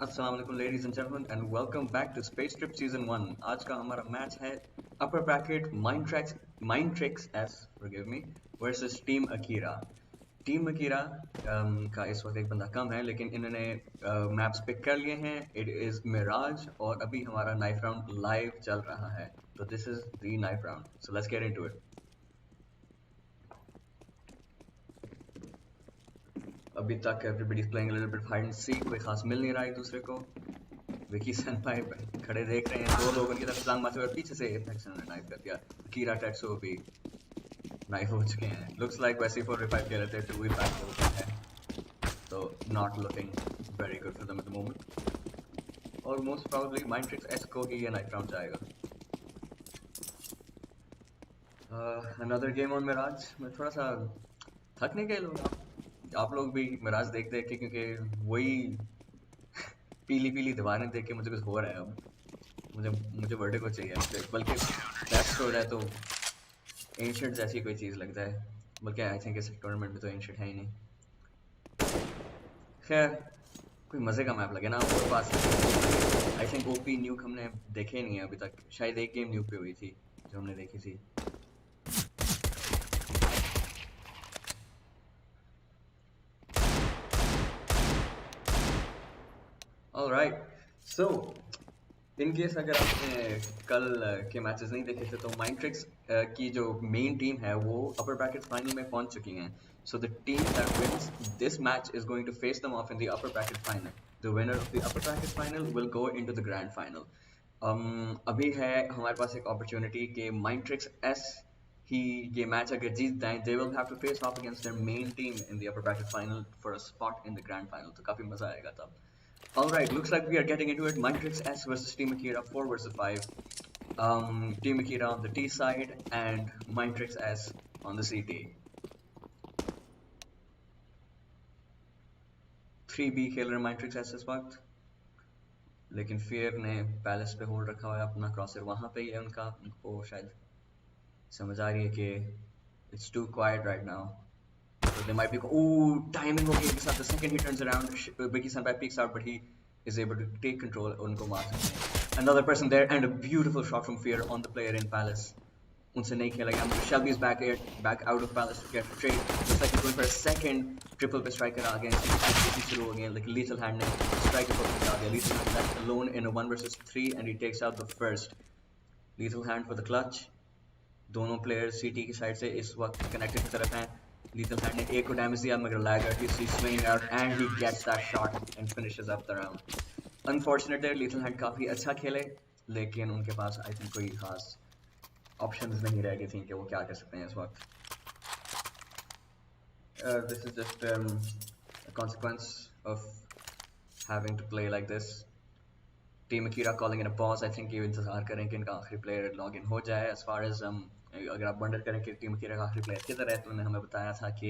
अस्सलाम वालेकुम ladies and gentlemen and welcome back to SpaceTrip Season 1। आज का हमारा मैच है upper bracket Mindtricks S forgive me versus Team Akira। Team Akira का इस वक्त एक बंदा कम है लेकिन इन्होंने मैप्स पिक कर लिए हैं। इट इज़ मिराज और अभी हमारा नाइफ राउंड लाइव चल रहा है। तो this is the knife round, so let's get into it. अभी तक everybody is playing a little bit hide and seek, कोई खास मिल नहीं रहा एक दूसरे को। विकी सेनपाई खड़े देख रहे हैं, दो लोग उनकी तरफ छलांग मारते हुए, पीछे से एपेक्स ने नाइफ कर दिया। कीरा टेट्सो भी नाइफ हो चुके हैं। लुक्स लाइक वैसे 4v5 खेल रहे थे, 2v5 होता है, तो not looking very good for them at the moment. और मोस्ट प्रोबेबली माइंडट्रिक्स एस को ही ये नाइफ राउंड जाएगा। Another game on Mirage. मैं थोड़ा सा थक नहीं गए लोग, आप लोग भी मिराज देख देख के, क्योंकि वही पीली पीली दीवारें देख के मुझे कुछ हो रहा है। अब मुझे वर्टिगो चाहिए, बल्कि बेस्ट हो रहा है तो एंशिएंट जैसी कोई चीज़ लगता है। बल्कि आई थिंक इस टूर्नामेंट में तो एंशिएंट है ही नहीं। खैर कोई मज़े का मैप लगे ना हमारे पास। आई थिंक ओपी न्यूक हमने देखे नहीं है अभी तक, शायद एक गेम न्यूक पे हुई थी जो हमने देखी थी। ऑलराइट, सो इन केस अगर आपने कल के मैचेस नहीं देखे थे तो माइंडट्रिक्स की जो मेन टीम है वो अपर ब्रैकेट फाइनल में पहुंच चुकी हैं। So the team that wins this match is going to face them off in the upper bracket final. The winner of the upper bracket final will go into the grand final. अभी है हमारे पास एक opportunity कि माइंडट्रिक्स S ही ये match अगर जीत जाएं, they will have to face off against their main team in the upper bracket final for a spot in the grand final. तो काफ़ी मज़ा आएगा तब। Alright, looks like we are getting into it. Mindtricks S versus Team Akira 4 versus 5. Team Akira on the T side and Mindtricks S on the CT. 3B खेल रहे Mindtricks S इस वक्त, लेकिन फियर ने पैलेस पे hold रखा हुआ है अपना। क्रॉसर वहाँ पे ही है उनका, उनको शायद समझ आ रही है कि it's too quiet right now. So they might be. Ooh, timing okay के साथ. The second he turns around, Vicky Senpai peeks out, but he is able to take control. उनको मार सकते हैं. Another person there and a beautiful shot from Fear on the player in Palace. उनसे नहीं खेला गया. Shelby's back out of Palace to get a trade. Looks like he's going for a second triple पे striker आ गए. Activity शुरू हो गए. Like Lethal Hand ने striker पर आ गया. Lethal Hand left alone in a 1 versus 3 and he takes out the first. Lethal Hand for the clutch. दोनों players सीटी की साइड से इस वक्त कनेक्टेड की तरफ हैं। Lethal Hand ने एक को डैमेज दिया मगर Laggard he swinging out and he gets that shot and finishes up the round. Unfortunately Lethal Hand काफ़ी अच्छा खेले लेकिन उनके पास आई थिंक कोई खास ऑप्शंस नहीं रह गई थी कि वो क्या कर सकते हैं इस वक्त। This is just a consequence of having to play like this. Team Akira calling in a pause. I think ये इंतज़ार करें कि इनका आखिरी प्लेयर लॉग इन हो जाए। As far as अगर आप वंडर करें कि टीम अकीरा का आखिरी प्लेयर किधर है, तो उन्होंने हमें बताया था कि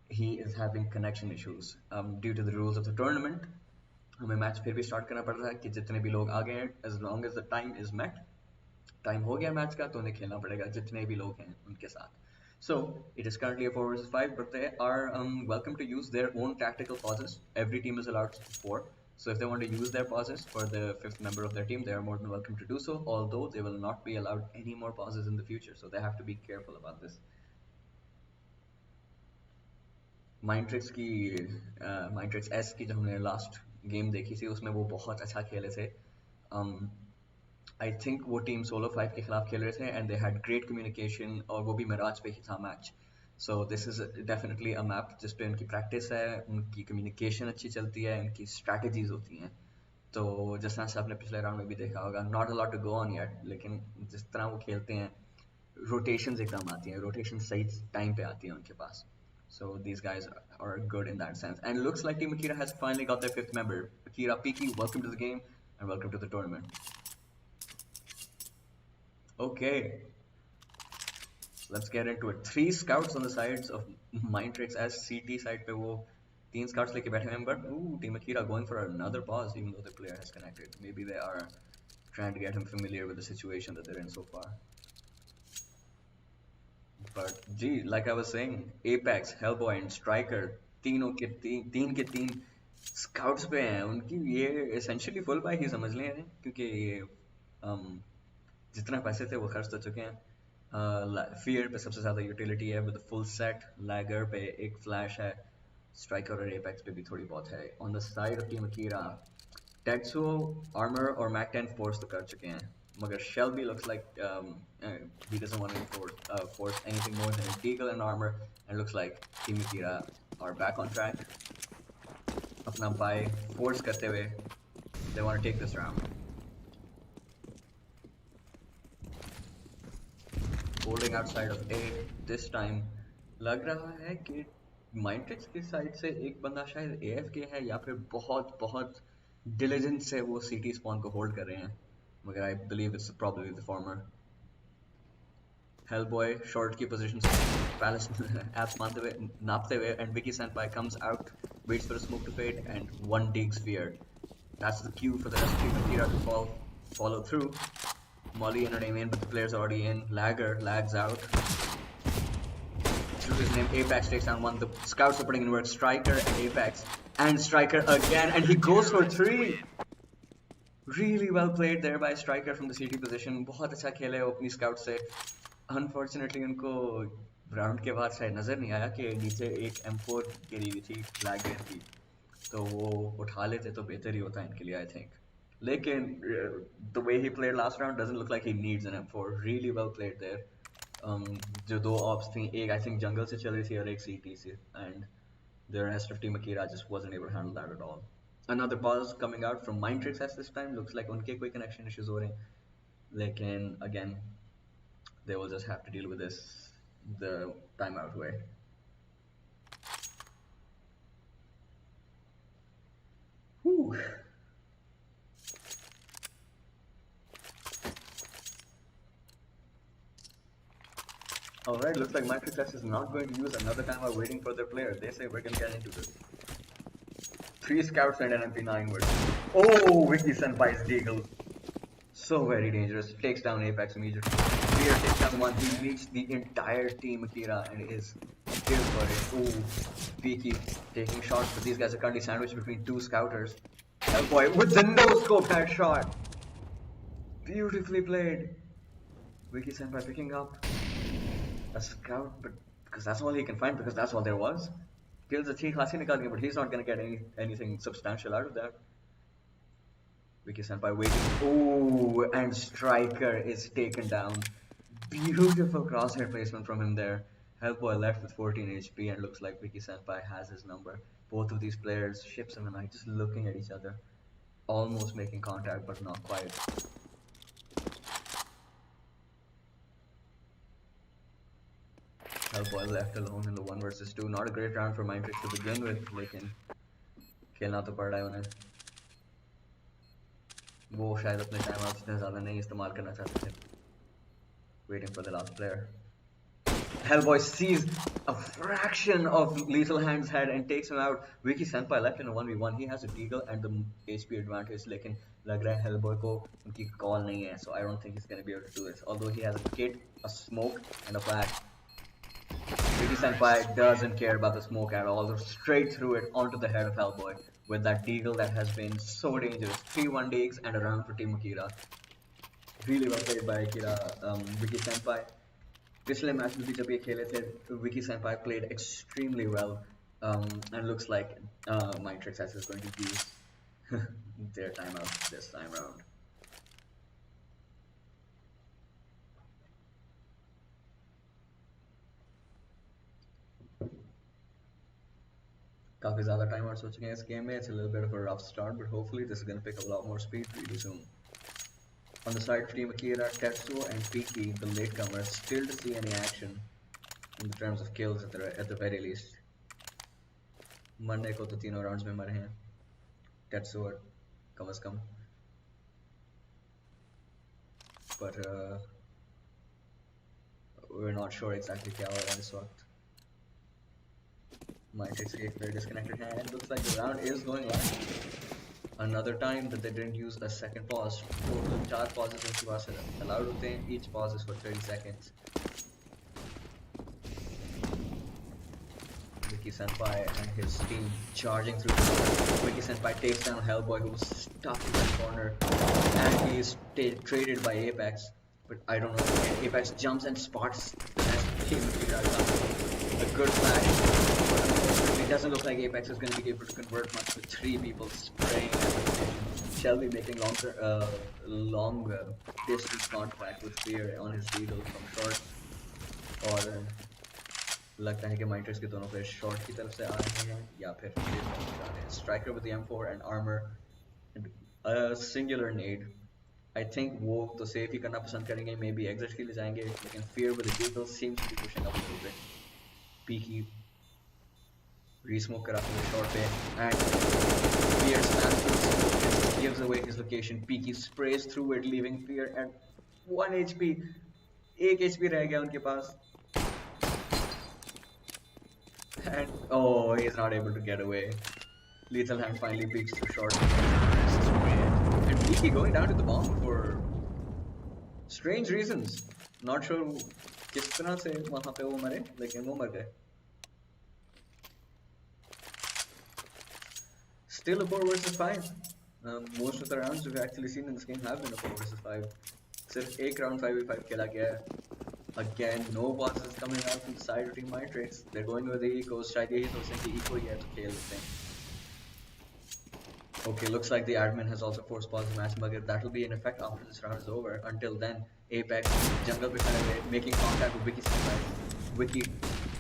he is having connection issues due to the rules of the tournament. हमें मैच फिर भी स्टार्ट करना पड़ रहा है कि जितने भी लोग आ गए हैं, as long as the time is met, time हो गया मैच का तो उन्हें खेलना पड़ेगा जितने भी लोग हैं उनके साथ। So it is currently a 4 versus 5, but they are welcome to use their own tactical pauses. Every team is allowed 4. So if they want to use their pauses for the 5th member of their team, they are more than welcome to do so, although they will not be allowed any more pauses in the future, so they have to be careful about this. Mindtricks की Mindtricks S की जो हमने last game देखी थी उसमें वो बहुत अच्छा खेले थे। आई थिंक वो टीम सोलो 5 के खिलाफ खेल रहे थे and they had great communication, और वो भी मिराज पे ही था match. So this is definitely a map जिस पे उनकी प्रैक्टिस है, उनकी कम्युनिकेशन अच्छी चलती है, उनकी स्ट्रैटेजीज होती हैं। तो जिस तरह से आपने पिछले राउंड में भी देखा होगा, not a lot to go on yet, लेकिन जिस तरह वो खेलते हैं रोटेशंस एकदम आती हैं, रोटेशन सही टाइम पे आती है उनके पास। So these guys are good in that sense. And looks like Team Akira has finally got their 5th member. Akira Piki, welcome to the game and welcome to the tournament. Okay, let's get into it. 3 scouts on the sides of Mindtricks as CT side पे वो 3 scouts लेके बैठे हैं, but Team Akira going for another pause even though the player has connected. Maybe they are trying to get him familiar with the situation that they're in so far. But gee, like I was saying, Apex, Hellboy and Striker, तीनों के तीन के तीन scouts पे हैं उनकी, ये essentially full bike ही समझ लें क्योंकि ये जितना पैसे थे वो खर्च तो चुके हैं। फियर पे सबसे ज़्यादा यूटिलिटी है विद फुल सेट, लैगर पे एक फ्लैश है, स्ट्राइकर और एपेक्स पे भी थोड़ी बहुत है। On the side of team Akira, Tetsuo armour और मैक 10 फोर्स तो कर चुके हैं, मगर Shelby looks like he doesn't want to force anything more than a deagle and armor, and looks like team Akira are back on track. अपना buy force करते हुए they want to take this round. Holding outside of A this time, लग रहा है कि Mindtricks की side से एक बंदा शायद AFK है या फिर बहुत बहुत diligence से वो CT spawn को होल्ड कर रहे हैं, मगर I believe it's probably the former. Hellboy short की position से Palace apps मानते हुए नापते हुए, and Vicky Senpai comes out, waits for a smoke to fade, and one digs fear. That's the cue for the rest of Team Akira to follow through. Molly and her name in, but the player's already in. Lagger lags out. Through his name, Apex takes down one. The scouts are putting in work. Striker and Apex. And Striker again. And he goes for 3. Really well played there by Striker from the CT position. बहुत अच्छा खेले वो अपनी scout से. Unfortunately उनको round के बाद शायद नज़र नहीं आया कि नीचे एक M4 गिरी हुई थी, Lagger की. तो वो उठा लेते तो बेहतर ही होता इनके लिए, I think. लेकिन the way he played last round doesn't look like he needs an M4. Really well played there. जो दो ऑप्स थी, एक I think जंगल से चल रही थी और एक CT से, and the rest of Team Akira just wasn't able to handle that at all. Another pause coming out from Mindtricks at this time. Looks like उनके कोई connection issues हो रहे हैं, लेकिन again they will just have to deal with this the timeout way. Whew. Alright, looks like Mindtricks is not going to use another timeout waiting for their player. They say we're going to get into this. 3 scouts and an MP9 were. Oh, Vicky Senpai's Deagle. So very dangerous. Takes down Apex immediately. Fear takes down one. He meets the entire team Akira and is here for it. Oh, Vicky taking shots, but these guys are currently sandwiched between 2 scouters. Hellboy with the no-scope headshot. Beautifully played. Vicky Senpai picking up a scout, but because that's all he can find, because that's all there was. Kills a T classy nikal, but he's not gonna get anything substantial out of that. Vicky Senpai waiting. Oh, and Striker is taken down. Beautiful crosshair placement from him there. Hellboy left with 14 HP, and looks like Vicky Senpai has his number. Both of these players, Ships and I, just looking at each other, almost making contact, but not quite. Hellboy left alone in the 1 versus 2. Not a great round for Mindtricks to begin with, लेकिन खेलना तो पड़ रहा है उन्हें. वो शायद अपने टाइम आउट इतने ज़्यादा नहीं इस्तेमाल करना चाहते थे. Waiting for the last player. Hellboy sees a fraction of Lethal Hand's head and takes him out. Vicky Senpai left in a 1v1. He has a deagle and the HP advantage, लेकिन लग रहा है Hellboy को उनकी call नहीं है, so I don't think he's gonna be able to do this. Although he has a kit, a smoke, and a flash. Vicky Senpai doesn't care about the smoke at all. Straight through it onto the head of Hellboy with that deagle that has been so dangerous. 3-1 digs and a round for Team Akira. Really well played by Akira. Vicky Senpai. पिछले match में भी जब ये खेले थे, Vicky Senpai played extremely well, and looks like Mindtricks is going to use their timeout this time round. काफी ज़्यादा time outs हो चुके हैं इस गेम में. It's a little bit of a rough start, but hopefully this is going to pick up a lot more speed really soon. On the side of Team Akira, Tetsuo and Piki, the latecomers, still to see any action in terms of kills at the very least. मरने को तो तीनों rounds में मरे हैं Tetsuo कम से कम, but we're not sure exactly क्या हो रहा है इस वक्त. Mindtricks get very disconnected and it looks like the round is going live. Another time that they didn't use a second pause. Total 4 pauses उनके पास allowed होते हैं. Each pause is for 30 seconds. Wiki Senpai and his team charging through. Wiki Senpai takes down Hellboy, who was stuck in that corner, and he is traded by Apex. But I don't know. Apex jumps and spots the rest of the team. A good flash. But unfortunately, it doesn't look like Apex is going to be able to convert much with 3 people spraying at the station. Shelby making long distance contact with Fear on his needle from short. और लगता है कि Mindtricks के दोनों player short की तरफ से आ रहे हैं या फिर आ रहे हैं. Striker with the M4 and armor and a singular nade. I think वो तो सेफ ही करना पसंद करेंगे, maybe exit के लिए जाएंगे, लेकिन Fear with the Deagle seems to be pushing up a little bit. Peaky re-smoke करा हुआ short पे and Fear spams through smoke and gives away his location. Peaky sprays through it, leaving Fear at 1 HP. 1 HP रह गया उनके पास. And oh, he's not able to get away. Lethal Hand finally peeks through short. And Peaky going down to the bomb for strange reasons. Not sure किस तरह से वहाँ पे वो मरे, लेकिन वो मर गए. Still a 4 versus 5. Most of the rounds we've actually seen in this game have been a 4 versus 5. सिर्फ एक round 5v5 खेला गया है. Again, no bosses coming out from the side of Team Mindtricks. They're going with the ecos. शायद यही सोचते हैं कि eco ही है तो खेल लेते हैं. Okay, looks like the admin has also forced pause the match, but that will be in effect after this round is over. Until then, Apex jungle पे making contact with Wiki Senpai. Wiki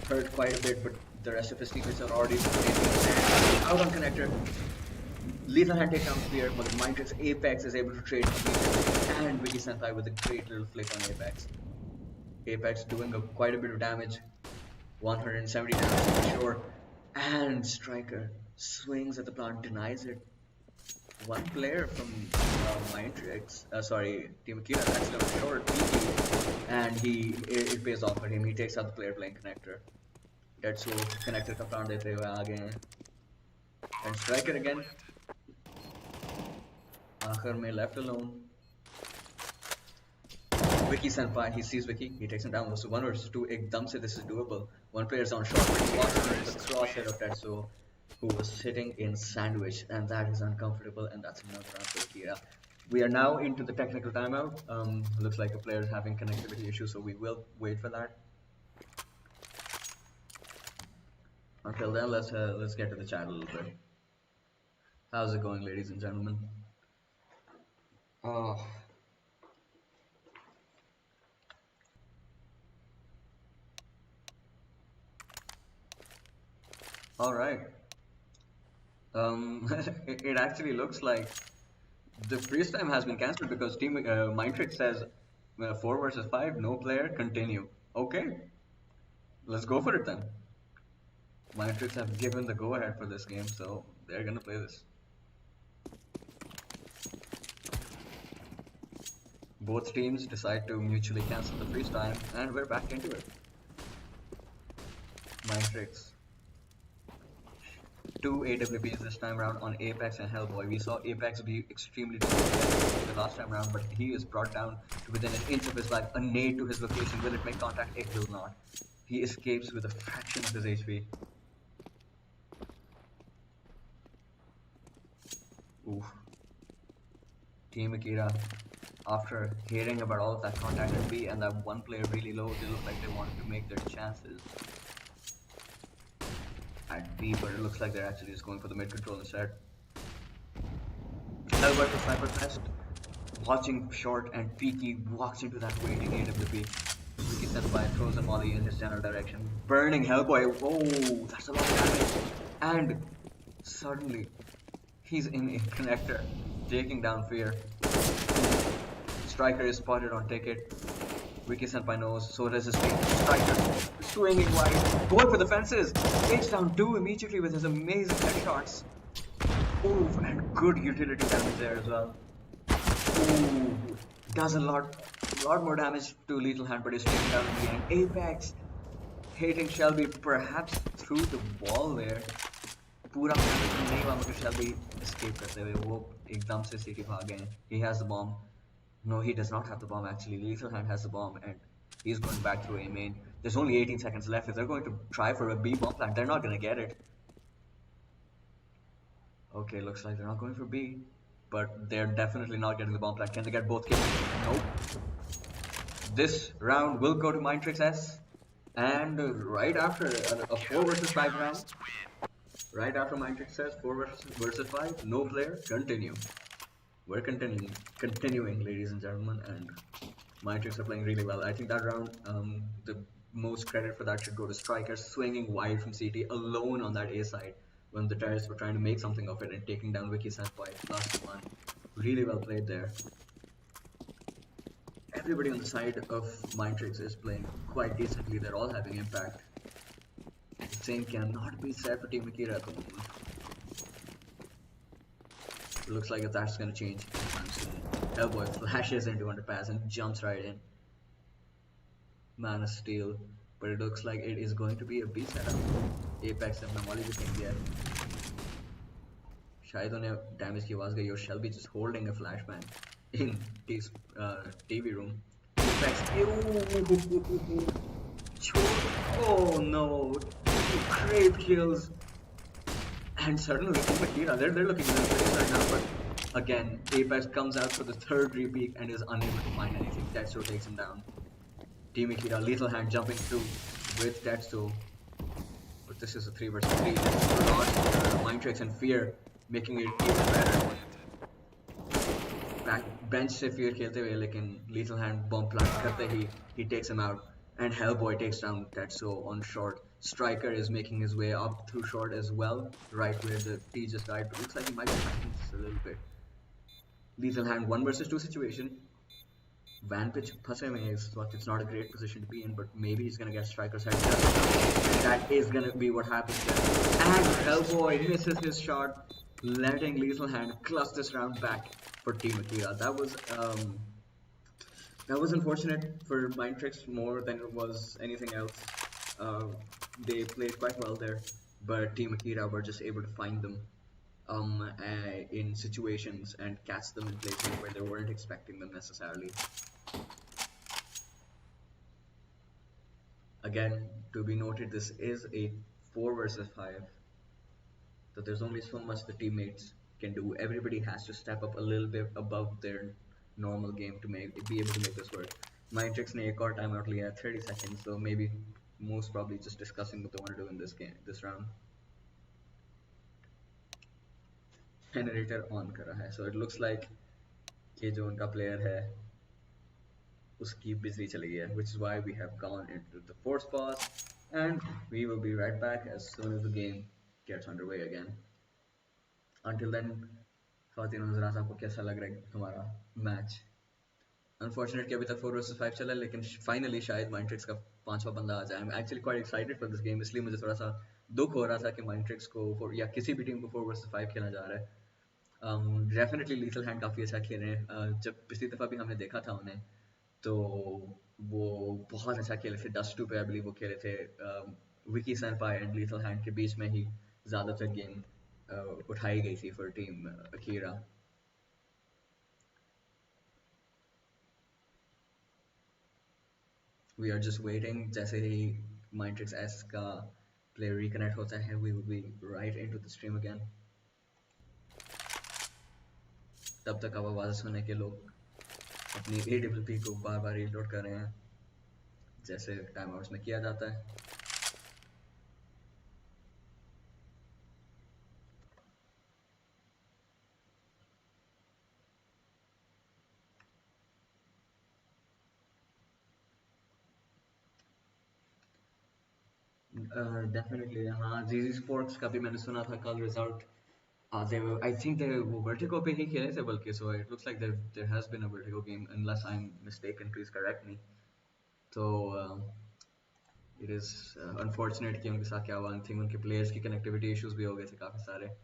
hurt quite a bit, but the rest of his teammates are already out on connector. Lethal Hand takes down Spear, but Mindtricks Apex is able to trade and Wiki Senpai with a great little flick on Apex. Apex doing quite a bit of damage, 170 damage for sure, and Striker swings at the plant, denies it. One player from Mindtricks, Team Akira, actually on short, Peaky, and it pays off for him. He takes out the player playing connector. Dead slow, connector का plant देते हुए आ गए हैं. And Striker again, आखिर में left alone. Wiki Senpai, he sees Wiki, he takes him down. So 1 versus 2, ekdam se this is doable. One player is on short, but he's watching the crosshair of Tetsuo, who was sitting in sandwich, and that is uncomfortable, and that's another round for Akira. We are now into the technical timeout. Looks like a player is having connectivity issues, so we will wait for that. Until then, let's get to the chat a little bit. How's it going, ladies and gentlemen? Alright. It actually looks like the freeze time has been cancelled because Team Mindtricks says 4 versus 5, no player, continue. Okay, let's go for it then. Mindtricks have given the go-ahead for this game, so they're gonna play this. Both teams decide to mutually cancel the freeze time, and we're back into it. Mindtricks. 2 AWPs this time around on Apex and Hellboy. We saw Apex be extremely difficult the last time around, but he is brought down to within an inch of his life. A nade to his location. Will it make contact? It will not. He escapes with a fraction of his HP. Oof. Team Akira, after hearing about all of that contact at B and that one player really low, they look like they wanted to make their chances at B, but it looks like they're actually just going for the mid control instead. Albert the Sniper Fest, watching short, and Peaky walks into that waiting AWP. Wiki Senpai throws a molly in his general direction, burning Hellboy. Whoa, that's a lot of damage. And suddenly, he's in a connector, taking down Fear. Striker is spotted on ticket. Wiki Senpai knows, so does his team. Striker swinging wide, going for the fences. Takes down 2 immediately with his amazing headshots. Ooh, and good utility damage there as well. Ooh, does a lot more damage to Lethal Hand, but is taken down in the end. Apex hitting Shelby perhaps through the wall there. पूरा नहीं हुआ मगर Shelby escape करते हुए वो एकदम से city भाग गए. He has the bomb. No, he does not have the bomb actually. Lethal Hand has the bomb and he's going back through A main. There's only 18 seconds left. If they're going to try for a B bomb plant, they're not going to get it. Okay, looks like they're not going for B, but they're definitely not getting the bomb plant. Can they get both kills? Nope. This round will go to Mindtricks S, and right after a 4 versus 5 round, right after Mindtricks says 4 versus 5, no player, continue. We're continuing, ladies and gentlemen, and Mindtricks are playing really well. I think that round, the most credit for that should go to Striker swinging wide from CT alone on that A side when the terrorists were trying to make something of it and taking down Wiki Senpai +1. Really well played there. Everybody on the side of Mindtricks is playing quite decently. They're all having impact. The same cannot be said for Team Akira at the moment. It looks like that's going to change anytime soon. Hellboy flashes into underpass and jumps right in. Man of Steel. But it looks like it is going to be a B setup. Apex अपना Molly भी फेंक दिया है. शायद उन्हें damage की आवाज गई और Shelby just holding a flashbang in his TV room. Apex. Oh no! Great kills. And suddenly Akira, they're looking at this right now, but again, Apex comes out for the third repeat and is unable to find anything. Tetsuo takes him down. Team Akira, lethal hand jumping through with Tetsuo. But this is a 3 versus 3. Mindtricks and Fear making it even better. Bench से Fear खेलते हुए लेकिन lethal hand bomb plant करते ही he takes him out. And Hellboy takes down Tetsuo on short. Striker is making his way up through short as well, right where the T just died, but looks like he might be fighting just a little bit. Lethal hand 1 versus 2 situation. Van pitch phase mein is what it's not a great position to be in, but maybe he's gonna get Striker's head. That is gonna be what happens there. And Hellboy misses his shot, letting Lethal Hand clutch this round back for Team Akira. That was unfortunate for Mindtricks more than it was anything else. They played quite well there, but Team Akira were just able to find them in situations and catch them in places where they weren't expecting them necessarily. Again, to be noted, this is a 4 versus 5, so there's only so much the teammates can do. Everybody has to step up a little bit above their normal game to be able to make this work. Mindtricks ने एक और time out लिया 30 seconds, so maybe most probably just discussing what they want to do in this round. Generator on कर रहा है, so it looks like ये जो उनका player है उसकी बिजली चली गई है, which is why we have gone into the force pause, and we will be right back as soon as the game gets underway again. Until then, ख़वातीन और हज़रात, आपको कैसा लग रहा है हमारा मैच? Unfortunately अभी तक 4 versus 5 चला है, लेकिन finally शायद Mindtricks का 5वां बंदा आ जाए. I'm actually quite excited for this game, इसलिए मुझे थोड़ा सा दुख हो रहा था कि Mindtricks को या किसी भी टीम को 4 versus 5 खेलना जा रहा है. Definitely Lethal Hand काफ़ी अच्छा खेल रहे हैं. जब पिछली दफ़ा भी हमने देखा था उन्हें, तो वो बहुत अच्छा खेले थे. Dust 2 पे I believe वो खेले थे. Wiki Senpai and Lethal Hand के बीच में ही ज़्यादातर गेम उठाई गई थी for team Akira. We are just waiting. जैसे ही Mindtricks S का player reconnect होता है, we will be right into the stream again. तब तक अब आवाज़ सुनने के लोग अपनी AWP को बार बार रीलोड कर रहे हैं, जैसे टाइम आउट्स में किया जाता है. Definitely हाँ, ZZ Sports का भी मैंने सुना था कल रिजल्ट. I think they वो Vertigo पे ही खेले थे बल्कि, so it looks like there has been a Vertigo game unless I'm mistaken, please correct me. So it is unfortunate कि उनके साथ क्या हुआ. I think उनके players की connectivity issues भी हो गए थे काफ़ी सारे.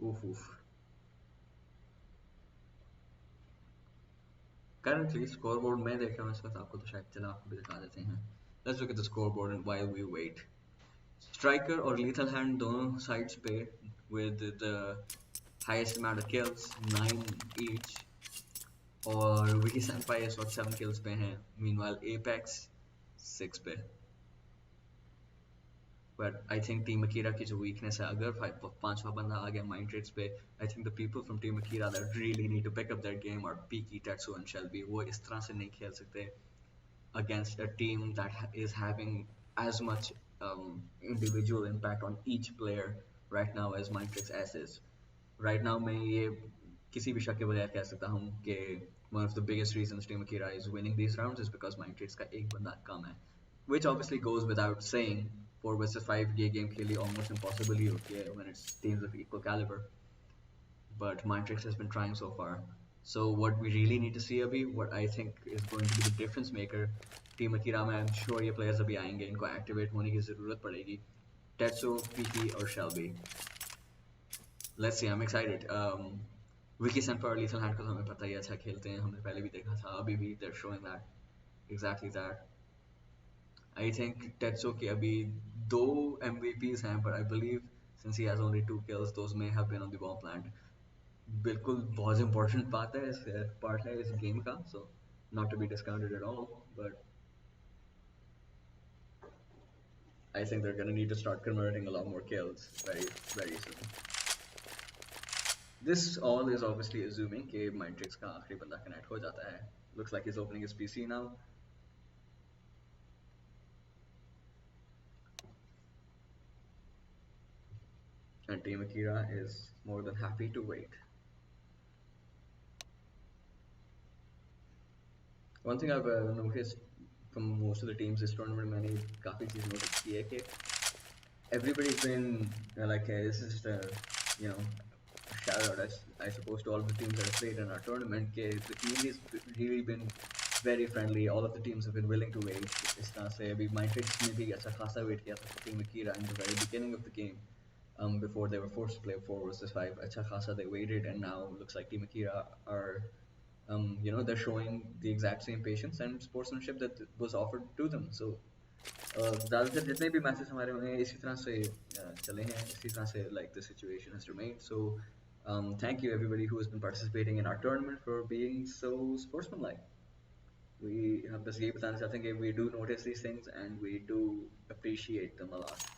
Oof. Currently scoreboard मैं देख रहा हूँ इस वक्त, आपको तो शायद चला आपको भी दिखा देते हैं. Let's look at the scoreboard and while we wait. Striker और Lethal Hand दोनों sides पे with the highest amount of kills, 9 each, और विकी senpai इस वक्त 7 kills पे हैं, meanwhile Apex 6 पे. But I think Team Akira की जो weakness है, अगर पांचवा बंदा आ गया Mindtricks पे, I think the people from Team Akira that really need to pick up their game are Piki, Tetsu and Shelby. वो इस तरह से नहीं खेल सकते against a team that is having as much individual impact on each player right now as Mindtricks S is. Right now मैं ये किसी भी शक के बगैर कह सकता हूँ कि one of the biggest reasons Team Akira is winning these rounds is because Mindtricks का एक बंदा कम है, which obviously goes without saying. 4 versus 5 ये गेम खेली almost impossible ही होती है when it's teams of equal caliber, but Mindtricks has been trying so far. So what we really need to see अभी, what I think is going to be the difference maker, Team Akira में I'm sure ये players अभी आएंगे, इनको activate होने की ज़रूरत पड़ेगी. Tetsu, Piki और Shelby. Let's see, I'm excited. Vicky Senpai और Lethal Hand को तो हमें पता ही अच्छा खेलते हैं, हमने पहले भी देखा था, अभी भी they're showing that exactly that. I think Tetsu के अभी 2 MVPs हैं, but I believe since he has only 2 kills, those may have been on the bomb plant. बिल्कुल बहुत important बात है, इस part है इस game का, so not to be discounted at all, but I think they're gonna need to start converting a lot more kills very very soon. This all is obviously assuming कि Mindtricks का आखिरी बंदा connect हो जाता है. Looks like he's opening his PC now. And Team Akira is more than happy to wait. One thing I've noticed from most of the teams this tournament, मैंने काफ़ी चीज़ notice की है कि everybody's been like, this is just a, you know, a shout out, I suppose, to all of the teams that have played in our tournament. कि the community's really been very friendly. All of the teams have been willing to wait. इस तरह से अभी Mindtricks ने भी अच्छा खासा wait किया था Team Akira in the very beginning of the game. Before they were forced to play 4 versus 5, अच्छा खासा they waited, and now looks like Team Akira are you know, they're showing the exact same patience and sportsmanship that was offered to them. So ज़्यादातर जितने भी matches हमारे हुए हैं इसी तरह से चले हैं, इसी तरह से like the situation has remained. So thank you everybody who has been participating in our tournament for being so sportsmanlike. We बस यही बताना चाहते हैं कि we do notice these things and we do appreciate them a lot.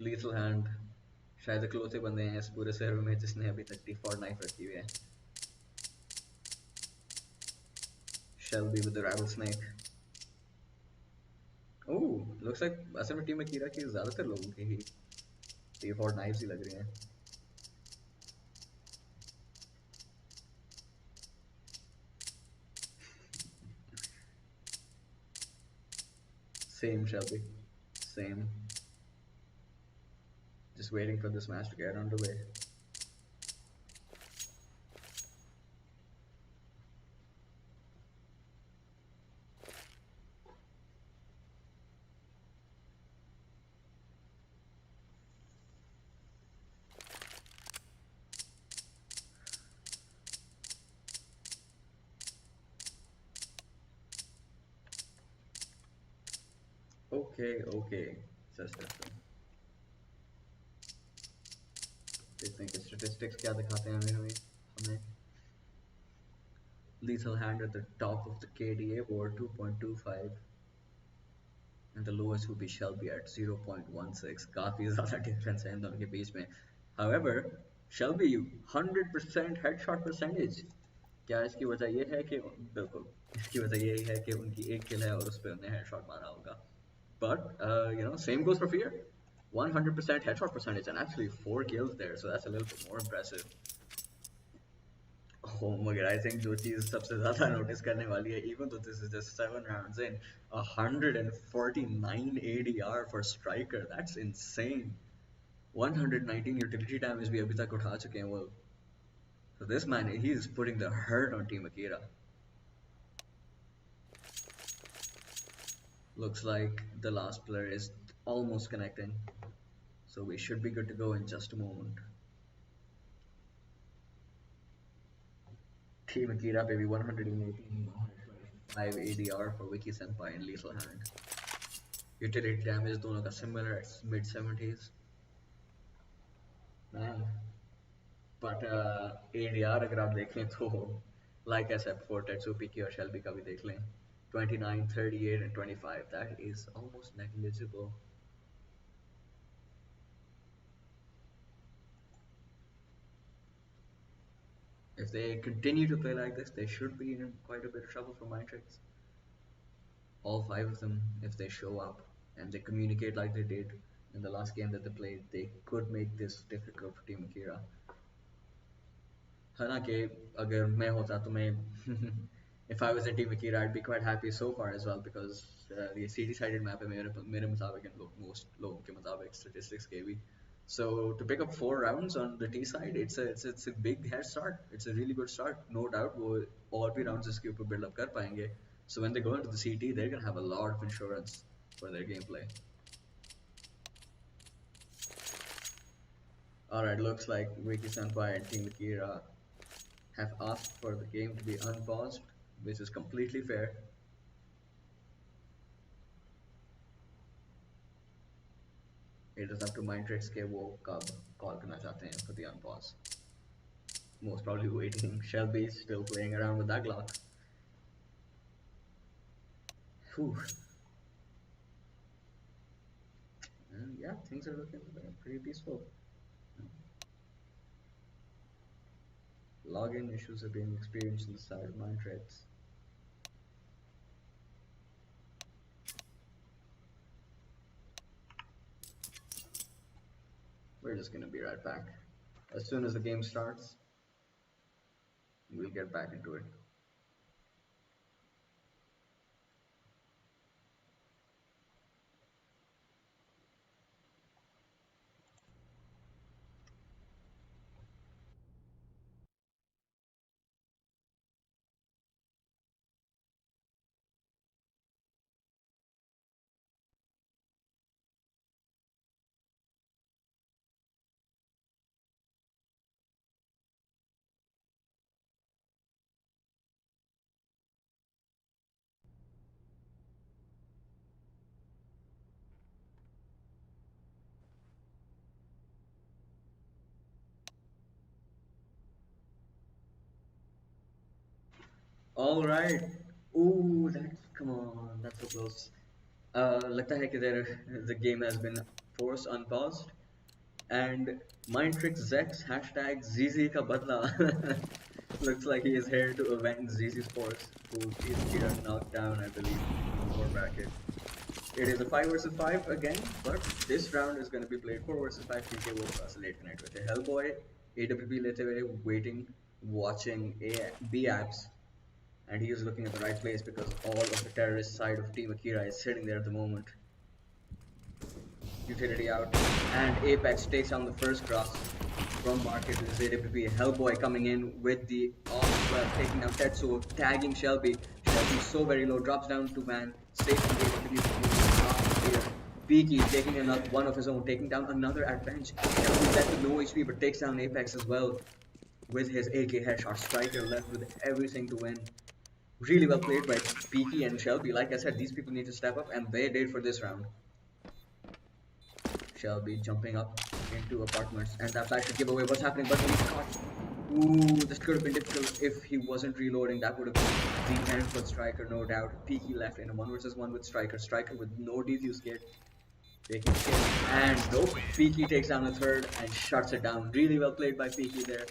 Lethal Hand शायद इकलौते बंदे हैं इस पूरे सर्वर में जिसने अभी तक default knife रखी हुई है. Shelby with the rattlesnake. Oh, looks like असल में टीम Akira की ज़्यादातर लोगों की ही default knives ही लग रही हैं. Same Shelby, same. Just waiting for this match to get underway. Okay, says Stefan. देखते हैं कि statistics क्या दिखाते हैं हमें. Lethal Hand at the top of the KDA board 2.25, and the lowest would be Shelby at 0.16. काफी ज़्यादा difference है इन दोनों के बीच में. However, Shelby 100% headshot percentage. क्या इसकी वजह ये है कि बिल्कुल इसकी वजह यही है कि उनकी एक किल है और उस पर उन्हें हेडशॉट मारा होगा. But you know, same goes for Fear. 100% headshot percentage and actually 4 kills there, so that's a little bit more impressive. Oh my god, I think जो चीज़ सबसे ज़्यादा notice करने वाली है, even though this is just 7 rounds in, 149 ADR for Striker, that's insane. 119 utility damage भी अभी तक उठा चुके हैं वो. So this man, he is putting the hurt on Team Akira. Looks like the last player is almost connecting, so we should be good to go in just a moment. Team Akira baby, 118, 5 ADR for Wiki Senpai in lethal hand. Utility damage दोनों का similar at mid 70s. Man. But ADR अगर आप देख लें तो like I said before, Tetsuo Piki और Shelby का भी देख लें. 29, 38 and 25. That is almost negligible. If they continue to play like this, they should be in quite a bit of trouble for Mindtricks. All 5 of them, if they show up and they communicate like they did in the last game that they played, they could make this difficult for Team Akira. हालांकि अगर मैं होता तो मैं if I was in Team Akira, I'd be quite happy so far as well because ये city-sided map है मेरे मुताबिक most लोगों के मुताबिक statistics के भी. So to pick up 4 rounds on the T side, it's a big head start. It's a really good start, no doubt. वो और भी rounds इसके ऊपर build up कर पाएंगे. So when they go into the CT, they're gonna have a lot of insurance for their gameplay. Alright, looks like Ricky Senpai and Team Akira have asked for the game to be unpaused, which is completely fair. It is up to Mindtricks के वो कब call करना चाहते हैं for the unpause. Most probably waiting. Shelby still playing around with that Glock. Whew. And yeah, things are looking pretty peaceful. Login issues are being experienced on the side of Mindtricks. We're just gonna be right back. As soon as the game starts, we'll get back into it. All right. Ooh, come on, that's so close. लगता है कि the game has been forced unpaused and Mindtricks Zex hashtag ZZ का बदला. Looks like he is here to avenge ZZ's force, who is Akira knocked down, I believe, in the lower bracket. It is a 5 versus 5 again, but this round is going to be played 4 versus 5 क्योंकि वो थोड़ा सा late connect हुए थे. Hellboy AWP लेते हुए waiting, watching B apps. And he is looking at the right place because all of the terrorist side of Team Akira is sitting there at the moment. Utility out, and Apex takes down the first cross from market with his AWP. Hellboy coming in with the off taking down Tetsuo, tagging Shelby. Shelby so very low, drops down to man, stays on the AWP. Peaky taking one of his own, taking down another at bench. Shelby left with no HP but takes down Apex as well with his AK headshot. Striker left with everything to win. Really well played by Peaky and Shelby. Like I said, these people need to step up, and they did for this round. Shelby jumping up into apartments, and that flash should give away what's happening, but he's caught. Ooh, this could have been difficult if he wasn't reloading. That would have been the end for Striker, no doubt. Peaky left in a 1 versus 1 with Striker. Striker with no defuse kit. Taking kill, and nope, Peaky takes down a third and shuts it down. Really well played by Peaky there.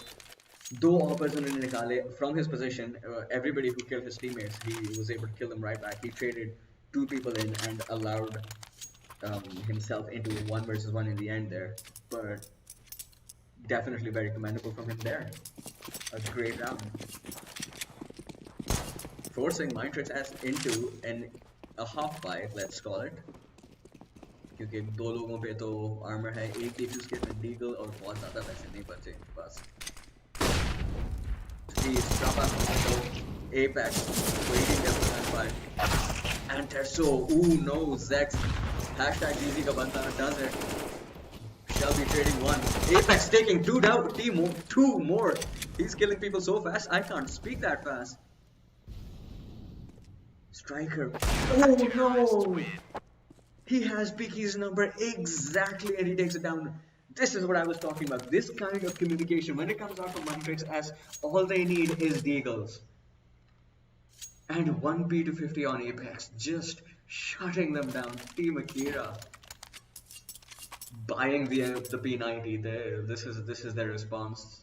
दो offers उन्होंने निकाले from his position. Everybody who killed his teammates, he was able to kill them right back. He traded 2 people in and allowed himself into a 1 versus 1 in the end there. But definitely very commendable from him there. A great round. Forcing Mindtricks into a half fight, let's call it. क्योंकि 2 लोगों पे तो armor है, एक defuse kit में deagle और बहुत ज़्यादा पैसे नहीं बचे बस. Please drop out also Apex waiting there for that fight. And Terso, ooh no, Zex hashtag GZ ka banda does it. Shelby trading 1. Apex taking 2 down, 2 more. He's killing people so fast, I can't speak that fast. Striker. Oh no! He has Picky's number exactly and he takes it down. This is what I was talking about. This kind of communication, when it comes out from Mindtricks, as all they need is deagles. And 1p to 50 on Apex, just shutting them down. Team Akira buying the P90. This is their response.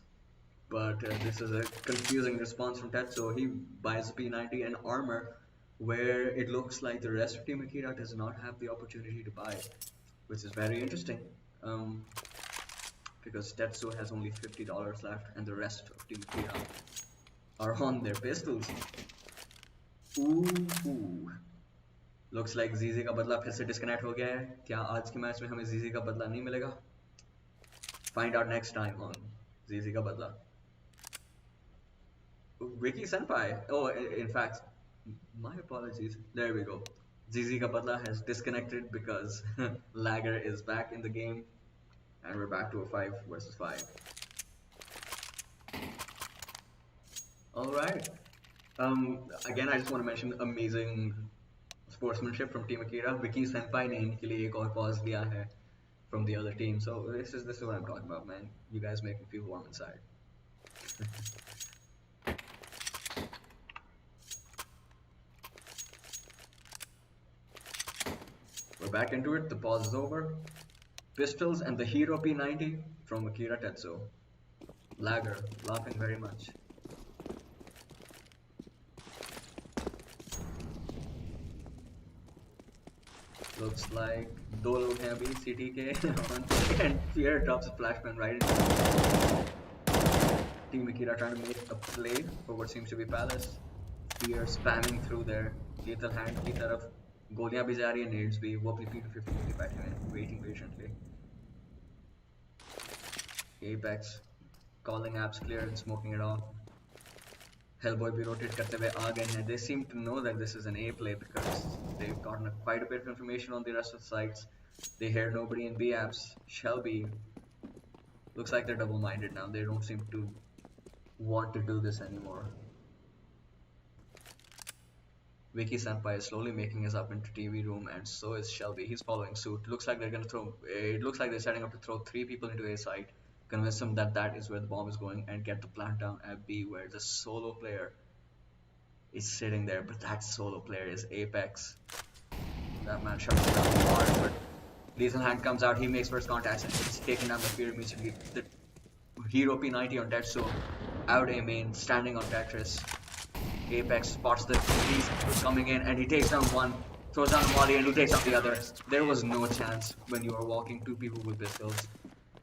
But this is a confusing response from Tetsuo. He buys a P90 and armor, where it looks like the rest of Team Akira does not have the opportunity to buy, which is very interesting. Because Tetsuo has only $50 left, and the rest of Team Akira are on their pistols. Ooh. Looks like ZZ का बदला फिर से disconnect हो गया है. क्या आज के मैच में हमें ZZ का बदला नहीं मिलेगा? Find out next time on ZZ का बदला. Vicky Senpai. Oh, in fact, my apologies. There we go. ZZ ka badla has disconnected because Lagger is back in the game, and we're back to a 5 versus 5. All right. Again, I just want to mention amazing sportsmanship from Team Akira. Vicky Senpai ने इनके लिए एक और pause लिया है from the other team. So this is what I'm talking about, man. You guys make me feel warm inside. We're back into it. The pause is over. Pistols and the Hero P90 from Akira Tetsuo. Lagger, laughing very much. Looks like दो लोग हैं अभी CT के and Fear drops a flashbang right into Team Akira trying to make a play for what seems to be Palace. Fear spamming through their lethal hand की तरफ. गोलियां भी जा रही हैं, नेड्स भी. वो अपनी P250 के बैठे हैं, waiting patiently. Apex calling apps clear and smoking it off. Hellboy भी rotate करते हुए आ गए हैं. They seem to know that this is an A play because they've gotten quite a bit of information on the rest of the sites. They hear nobody in B apps. Shelby looks like they're double-minded now. They don't seem to want to do this anymore. Vicky Senpai is slowly making his up into TV room, and so is Shelby. He's following suit. Looks like they're gonna throw. It looks like they're setting up to throw 3 people into A site. Convince them that that is where the bomb is going, and get the plant down at B, where the solo player is sitting there. But that solo player is Apex. That man shuts it down hard, but lethal hand comes out. He makes first contact and he's taken down the Fear immediately. The Hero P90 on Tetsuo, out A main, standing on Tetris. Apex spots the police coming in and he takes down one, throws down Molly and he takes out the other. There was no chance when you are walking 2 people with pistols,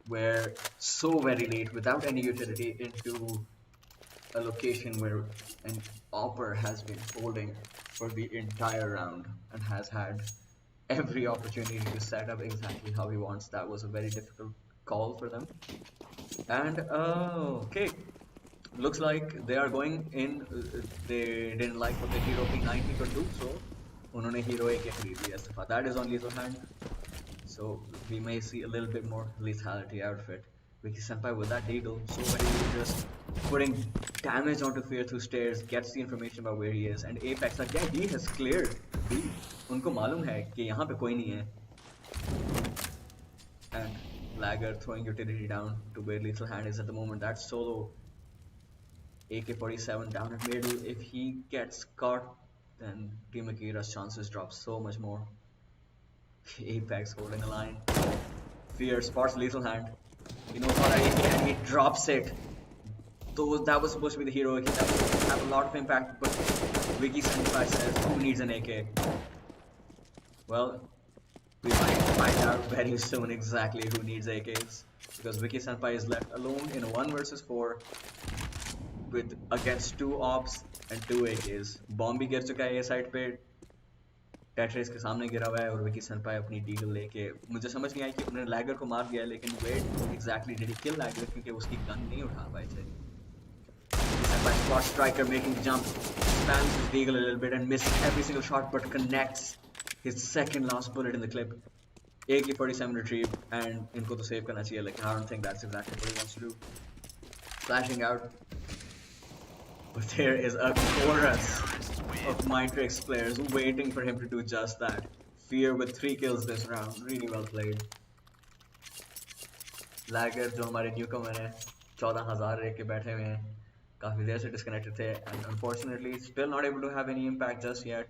where so very late without any utility into a location where an Opper has been holding for the entire round and has had every opportunity to set up exactly how he wants. That was a very difficult call for them. And okay. Looks like they are going in. They didn't like what the Hero P90 could do, so उन्होंने Hero AK खरीद लिया इस्तीफा. That is on lethal hand, so we may see a little bit more lethality outfit. Vicky Senpai with that deagle, so very dangerous, putting damage onto Fear through stairs, gets the information about where he is, and Apex like, yeah, he has cleared B. उनको मालूम है कि यहाँ पे कोई नहीं है. And Lagger throwing utility down to where lethal hand is at the moment. That solo AK-47 down at middle. If he gets caught, then Team Akira's chances drop so much more. Apex holding a line. Fear spots lethal hand. He knows what AK and he drops it. Though that was supposed to be the Hero AK, that would have a lot of impact, but Vicky Senpai says, who needs an AK? Well, we might find out very soon exactly who needs AKs, because Vicky Senpai is left alone in a 1 versus 4 with against 2 ops and 2 AKs. Bomb भी गिर चुका है ये side पे, Tetris के सामने गिरा हुआ है और विकी सेनपाई अपनी डील लेके. मुझे समझ नहीं आई कि उन्होंने लैगर को मार दिया, लेकिन वेट एग्जैक्टली डिड ही किल लैगर क्योंकि उसकी गन नहीं उठा पाए थे. Senpai spot striker making the jump, spams his deagle a little bit and misses every single shot, but connects his second last bullet in the clip. AK-47 retrieved, and इनको तो save करना चाहिए, लेकिन I don't think that's exactly what he wants to do. Flashing out, but there is a chorus. of Mindtricks players waiting for him to do just that. Fear with 3 kills this round. Really well played. Lagger जो हमारे newcomer हैं 14,000 rate के बैठे हुए हैं काफ़ी देर से disconnected थे and unfortunately still not able to have any impact just yet.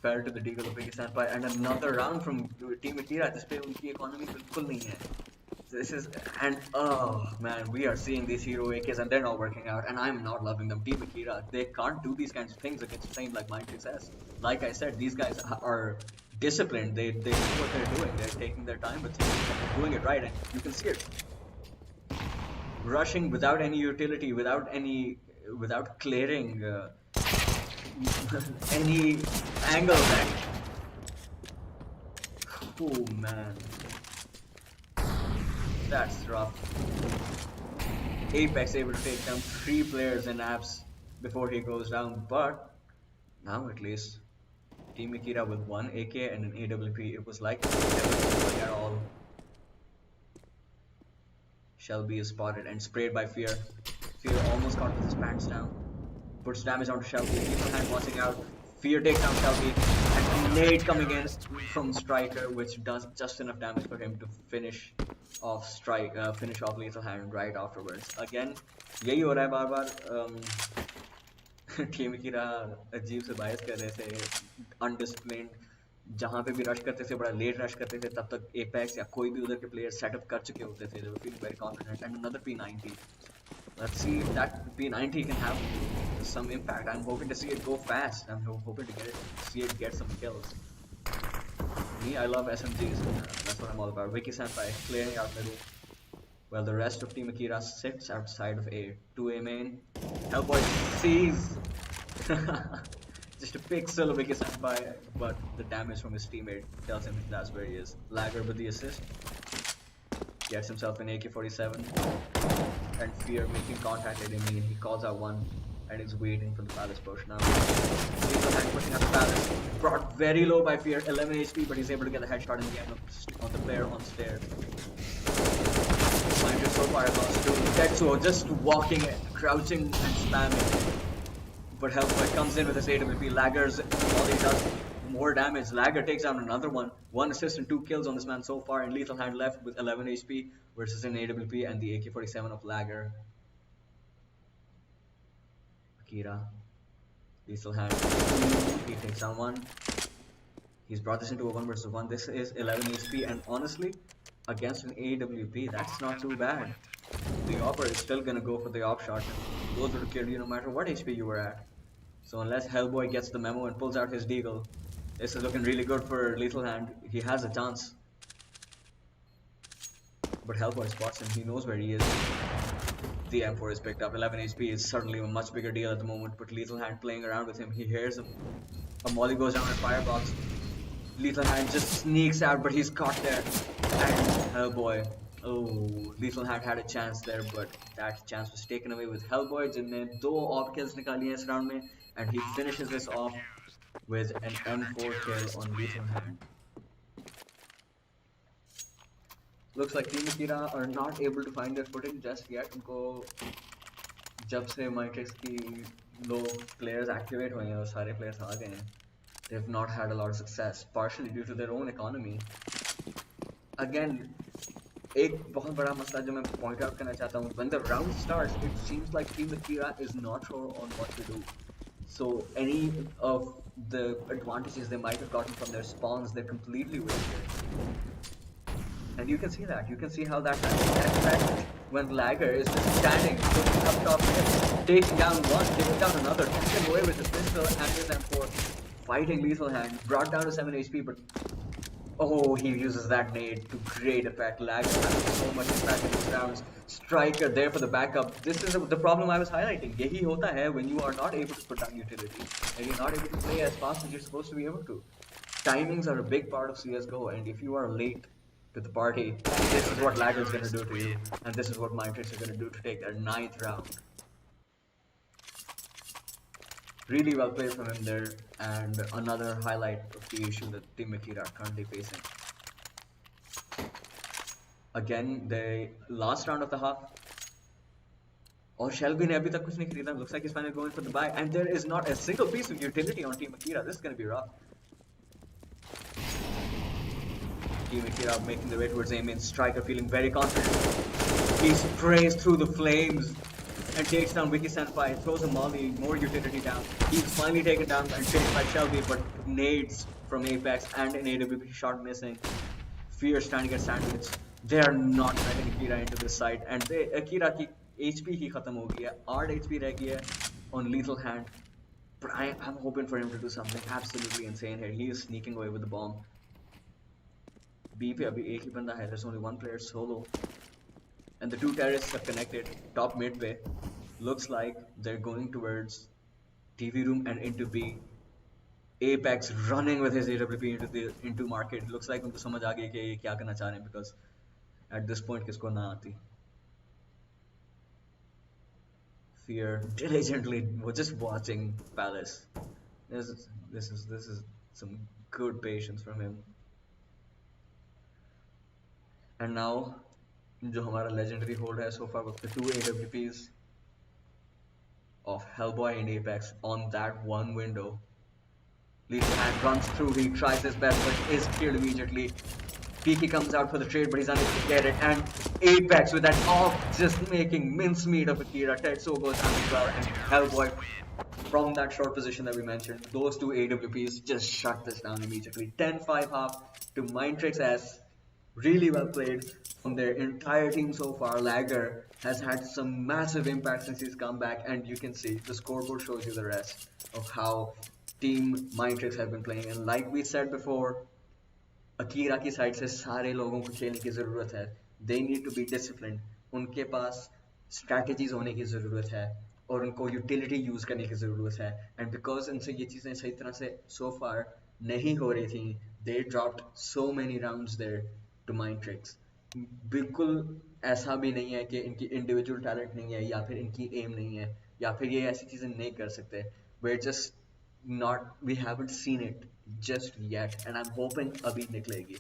Fell to the deagle of Biggie Senpai and another round from Team Akira. जिस पे उनकी economy बिल्कुल नहीं है. This is, and oh man, we are seeing these hero AKs and they're not working out, and I'm not loving them. Team Akira, they can't do these kinds of things against a team like Mindtricks S. Like I said, these guys are disciplined. They know what they're doing. They're taking their time with things, they're doing it right, and you can see it. Rushing without any utility, without clearing any angle. Oh man. That's rough. Apex able to take down 3 players in apps before he goes down, but now at least Team Akira with 1 AK and an AWP. It was like never going at all. Shelby is spotted and sprayed by Fear. Fear almost got with his pants down. Puts damage onto Shelby. Lethal hand watching out. Fear takes down Shelby. And a nade coming in from Striker, which does just enough damage for him to finish off Lethal Hand right afterwards. Again, यही हो रहा है बार-बार. Team Akira अजीब से bias कर रहे थे, undisciplined. जहाँ पे भी रश करते थे बड़ा लेट रश करते थे तब तक Apex या कोई भी उधर के प्लेयर सेटअप कर चुके होते थे. They were feeling very confident. And another P90. Let's see if that P90 can have some impact. I'm hoping to see it go fast. I'm hoping to see it get some kills. Me, I love SMGs. That's what I'm all about. Wiki Senpai clearing out middle. While the rest of Team Akira sits outside of A. 2A main. Hellboy sees just a pixel of Wiki Senpai, but the damage from his teammate tells him that's where he is. Lagger with the assist. Gets himself an AK-47. And Fear making contact at him. He calls out one and is waiting for the Palace push now. Lethal hand pushing up the Palace. Brought very low by Fear, 11 HP, but he's able to get the headshot in the end on the player on stairs. Mindtricks so far across to Tetsuo just walking, crouching and spamming. But Hellboy comes in with his AWP. Lagger's all he does more damage. Lagger takes down another one. 1 assist and 2 kills on this man so far, and Lethal Hand left with 11 HP versus an AWP and the AK-47 of Lagger. Akira. Lethal Hand. He takes down one. He's brought this into a 1 versus 1. This is 11 HP, and honestly, against an AWP, that's not too bad. The Opper is still gonna go for the op shot. Those would kill you no matter what HP you were at. So unless Hellboy gets the memo and pulls out his deagle, this is looking really good for Lethal Hand. He has a chance. But Hellboy spots him. He knows where he is. The M4 is picked up. 11 HP is certainly a much bigger deal at the moment. But Lethal Hand playing around with him. He hears him. A molly goes down at Firebox. Lethal Hand just sneaks out, but he's caught there. And Hellboy. Oh, Lethal Hand had a chance there, but that chance was taken away with Hellboy. जिनने 2 op kills निकाली हैं इस round में, and he finishes this off with an M4 kill on Lethal Hand. Looks like Team Akira are not able to find their footing just yet. उनको जब से Mindtricks की low players activate हुए हैं और सारे players आ गए हैं, they've not had a lot of success, partially due to their own economy. Again, एक बहुत बड़ा मसला जो मैं point out करना चाहता हूँ, when the round starts, it seems like Team Akira is not sure on what to do. So any of the advantages they might have gotten from their spawns, they're completely wasted. And you can see that. You can see how that has an effect when Lagger is just standing, looking up top here, taking down one, taking down another, taking away with his pistol and his M4, fighting Lethal Hand, brought down to 7 HP, but oh, he uses that nade to great effect. Lagger has so much impact in these rounds. Striker there for the backup. This is the problem I was highlighting. यही होता है when you are not able to put down utility and you're not able to play as fast as you're supposed to be able to. Timings are a big part of CSGO, and if you are late to the party, this is what Lagger is going to do to you, and this is what Mindtricks are going to do to take their 9th round. Really well played from him there, and another highlight of the issue that Team Akira are currently facing. Again, the last round of the half, और Shelby ने अभी तक कुछ नहीं खरीदा. Looks like he's finally going for the buy, and there is not a single piece of utility on Team Akira. This is going to be rough. Team Akira making the way towards Amy, and Striker feeling very confident. He sprays through the flames and takes down Wiki Senpai, throws a molly, more utility down. He's finally taken down and chased by Shelby, but nades from Apex and an AWP shot missing. Fierce trying to get sandwiched. They are not letting Akira into this side, and Akira की HP ही खत्म हो गई है. 8 HP रह गई है on lethal hand. But I'm hoping for him to do something absolutely insane here. He is sneaking away with the bomb. B पे अभी एक ही बंदा है. There's only one player solo. And the two terrorists have connected top mid way. Looks like they're going towards TV room and into B. Apex running with his AWP into market. Looks like उनको समझ आ गई कि ये क्या करना चाह रहे हैं, because at this point किसको ना आती. Fear diligently was just watching Palace. This is some good patience from him. And now जो हमारा legendary hold है so far with the two AWPs of Hellboy and Apex on that one window. Lethal hand runs through, he tries his best but is killed immediately. Peaky comes out for the trade but he's unable to get it, and Apex with that off just making mincemeat of Akira. Tetsuo goes down as well, and Hellboy from that short position that we mentioned, those two AWPs just shut this down immediately. 10-5 half to Mindtricks S. Really well played from their entire team so far. Lager has had some massive impact since he's come back, and you can see the scoreboard shows you the rest of how team Mindtricks have been playing. And like we said before, Akira की side से सारे लोगों को खेलने की ज़रूरत है. They need to be disciplined. उनके पास strategies होने की ज़रूरत है और उनको utility use करने की ज़रूरत है. And because इनसे ये चीज़ें सही तरह से so far नहीं हो रही थी, they dropped so many rounds there to Mindtricks. बिल्कुल ऐसा भी नहीं है कि इनकी individual talent नहीं है या फिर इनकी aim नहीं है या फिर ये ऐसी चीज़ें नहीं कर सकते. We're just not, we haven't seen it just yet, and I'm hoping abhi निकलेगी.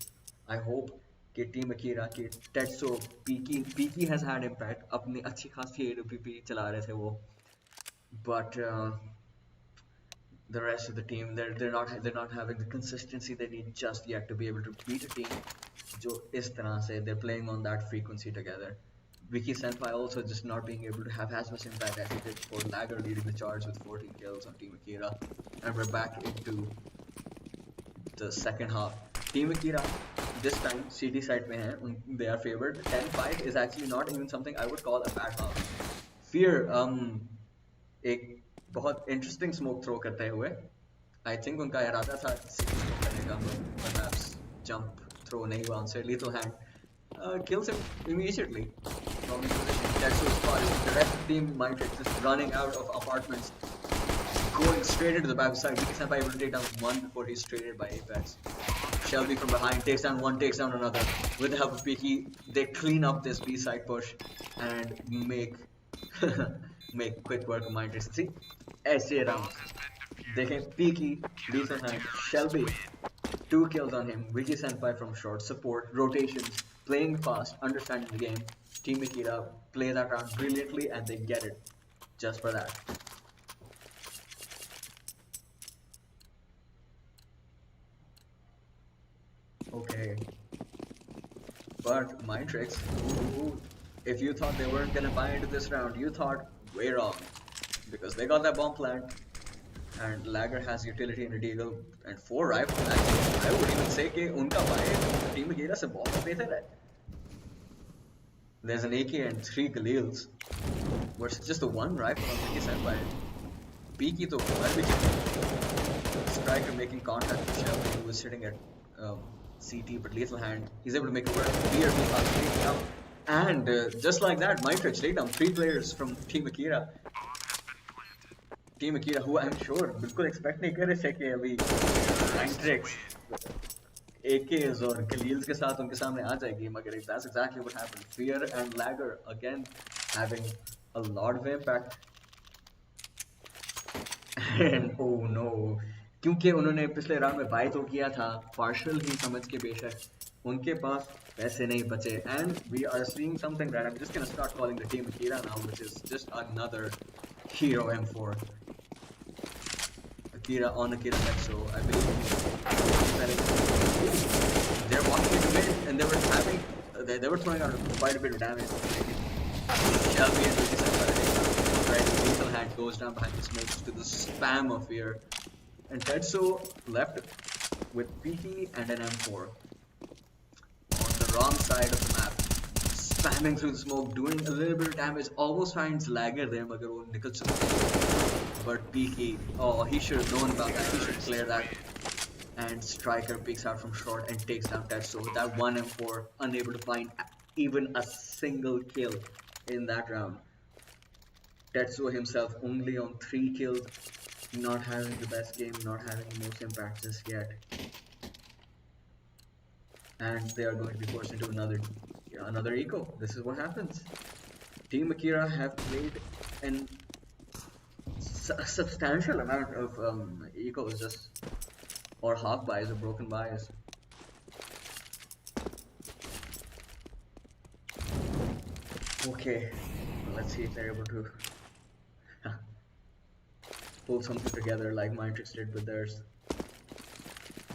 I hope कि टीम अकीरा की टेट्सो पीकी has had impact. अपनी अच्छी खासी AWP चला रहे थे वो, but the rest of the team they're not having the consistency they need just yet to be able to beat a team जो इस तरह से they're playing on that frequency together. Wiki Senpai also just not being able to have as much impact as he did for Lager leading the charge with 14 kills on Team Akira. And we're back into the second half. Team Akira this time CD side में हैं, they are favored. 10-5 is actually not even something I would call a bad half. Fear एक बहुत interesting smoke throw करते हुए, I think उनका इरादा था CD smoke करने का, but perhaps jump throw नहीं हुआ उनसे. Lethal hand kills him immediately from his position. Tetsuo's spot. The rest of the team Mindtricks just running out of apartments, going straight into the backside. Wiki Senpai able to take down one before he's traded by Apex. Shelby from behind takes down one, takes down another. With the help of Peaky, they clean up this B side push and make make quick work of Mindtricks. See, ऐसे rounds. देखें Peaky, lethal hand, Shelby, 2 kills on him. Wiki Senpai from short, support, rotations, playing fast, understanding the game. Team Akira play that round brilliantly and they get it just for that. Okay. But Mindtricks, if you thought they weren't gonna buy into this round, you thought way wrong. Because they got that bomb plant. And Lager has utility in a deagle and 4 rifles. Actually, I would even say कि उनका buy Team Akira से बहुत बेहतर है. There's an AK and 3 Khalils versus just the 1 rifle on Wiki Senpai. Peaky तो बाहर भी चल. Striker making contact with Shelby, who was sitting at CT, but lethal hand. He's able to make it work. Fear taking out. And just like that, Mindtricks take down 3 players from Team Akira. Team Akira, who I'm sure बिल्कुल expect नहीं कर रहे थे कि अभी Mindtricks AKs और Khalils के साथ उनके सामने आ जाएगी, मगर that's exactly what happened. Fear and Lager again having a lot of impact. And oh no, क्योंकि उन्होंने पिछले राउंड में बाय तो किया था, partial ही समझ के बेशक, उनके पास पैसे नहीं बचे, and we are seeing something that I'm just gonna start calling the team Akira now, which is just another hero M4. Akira on Akira Nexo, I believe they're walking into mid and they were having they were throwing out quite a bit of damage. Shelby and Lucas are right. Lethal Hand goes down behind the smokes to the spam of fear, and Tetsu left with PT and an M4 on the wrong side of the map, spamming through the smoke, doing a little bit of damage. Almost finds Lagger there, but वो निकल चुका. But PK, oh, he should have known about that. He should clear that. And Striker peeks out from short and takes down Tetsu with that one M4, unable to find even a single kill in that round. Tetsuo himself only on 3 kills, not having the best game, not having the most impact just yet. And they are going to be forced into another eco. This is what happens. Team Akira have played a substantial amount of ecos, just or half buys or broken buys. Okay, let's see if they're able to pull something together like Mindtricks did with theirs.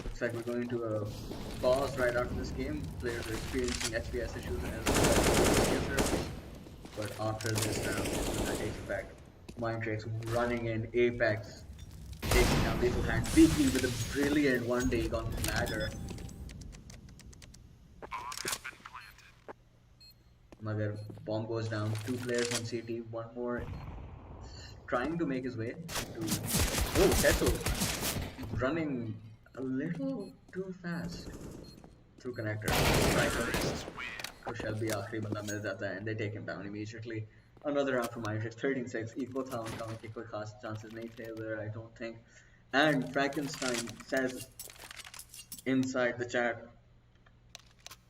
Looks like we're going to a pause right after this game. Players are experiencing FPS issues as well, but after this round, that takes effect. Mindtricks running in Apex, taking down Lethal Hand, peeking with a brilliant one take on Ladder. Magar, bomb goes down, 2 players on CT, one more trying to make his way to... Oh, Teto running a little too fast through connector. Right, Shelby आखिरी बंदा मिल जाता है and they take him down immediately. Another round for Mindtricks, 13-6, equal था उनका, उनके कोई खास chances नहीं थे there, I don't think. And Frankenstein says inside the chat,